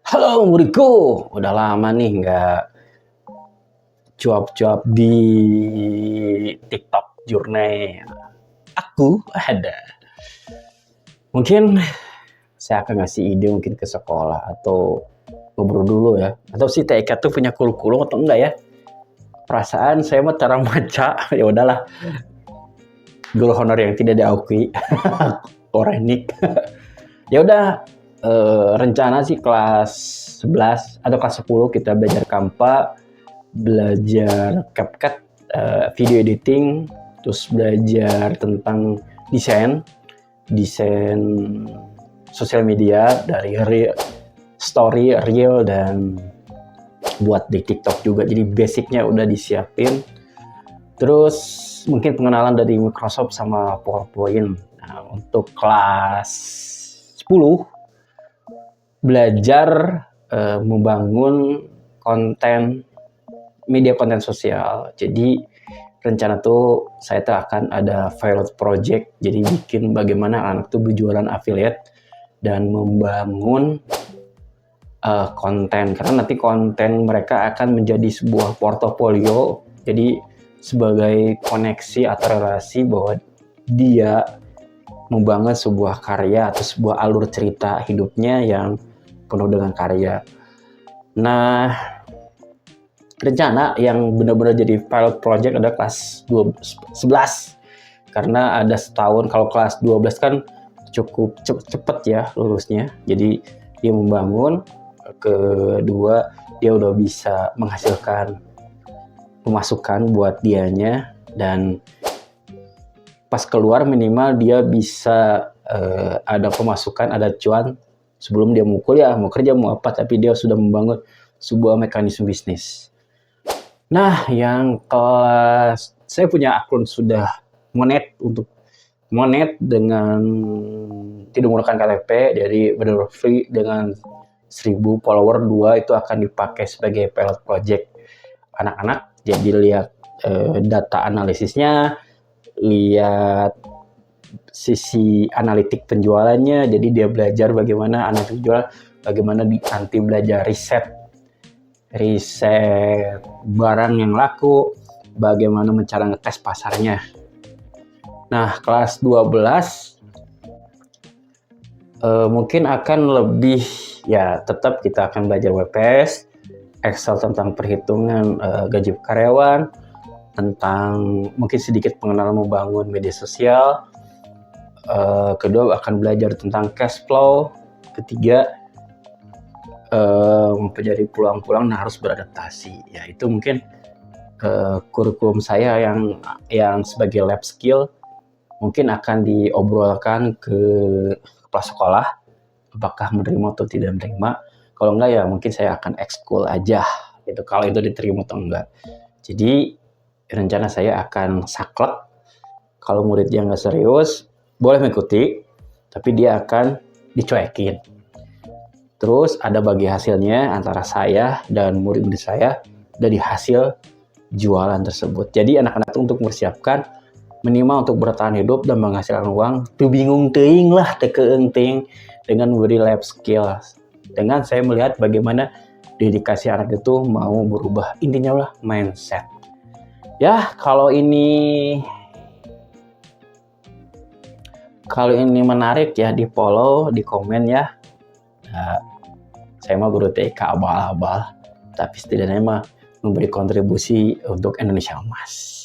Halo muridku, udah lama nih nggak cuap-cuap di TikTok Journey. Aku ada. Mungkin saya akan ngasih ide mungkin ke sekolah atau ngobrol dulu ya. Atau si TK tuh punya kurikulum atau enggak ya? Perasaan saya mah cara maca, ya udahlah. Guru honor yang tidak diakui, Korenik. Ya udah, rencana sih kelas 11 atau kelas 10 kita belajar Kampa, belajar CapCut, video editing, terus belajar tentang desain sosial media dari story, reel, dan buat di TikTok juga. Jadi basicnya udah disiapin. Terus mungkin pengenalan dari Microsoft sama PowerPoint. Nah, untuk kelas 10 belajar membangun media konten sosial. Jadi rencana tuh saya tuh akan ada pilot project, jadi bikin bagaimana anak tuh berjualan affiliate dan membangun konten, karena nanti konten mereka akan menjadi sebuah portofolio, jadi sebagai koneksi atau relasi bahwa dia membangun sebuah karya atau sebuah alur cerita hidupnya yang penuh dengan karya. Nah, rencana yang benar-benar jadi pilot project ada kelas 11, karena ada setahun. Kalau kelas 12 kan cukup cepet ya lulusnya, jadi dia membangun, kedua dia udah bisa menghasilkan pemasukan buat dianya, dan pas keluar minimal dia bisa ada pemasukan, ada cuan sebelum dia mau kuliah, mau kerja, mau apa, tapi dia sudah membangun sebuah mekanisme bisnis. Nah, yang kelas, saya punya akun sudah monet dengan tidak menggunakan KTP, jadi benar free dengan 1000 follower 2 itu akan dipakai sebagai pilot project anak-anak. Jadi lihat data analisisnya, lihat sisi analitik penjualannya, jadi dia belajar bagaimana analitik penjualan, bagaimana nanti belajar riset barang yang laku, bagaimana cara ngetes pasarnya. Nah, kelas 12 mungkin akan lebih, ya tetap kita akan belajar WPS, Excel tentang perhitungan gaji karyawan, tentang mungkin sedikit pengenalan membangun media sosial. Kedua akan belajar tentang cash flow. Ketiga mempelajari peluang-peluang harus beradaptasi. Ya itu mungkin kurikulum saya yang sebagai lab skill mungkin akan diobrolkan ke kepala sekolah, apakah menerima atau tidak menerima. Kalau enggak ya mungkin saya akan ekskul aja gitu, kalau itu diterima atau enggak. Jadi rencana saya akan saklek, kalau muridnya nggak serius boleh mengikuti, tapi dia akan dicuekin. Terus ada bagi hasilnya antara saya dan murid-murid saya dari hasil jualan tersebut. Jadi anak-anak itu untuk mempersiapkan minimal untuk bertahan hidup dan menghasilkan uang. Tuh bingung teing lah, tekeeng teing dengan memberi lab skill. Dengan saya melihat bagaimana dedikasi anak itu mau berubah, intinya lah mindset. Ya, kalau ini menarik ya, di follow, di komen ya. Nah, saya mah guru TK abal-abal, tapi setidaknya mah memberi kontribusi untuk Indonesia Emas.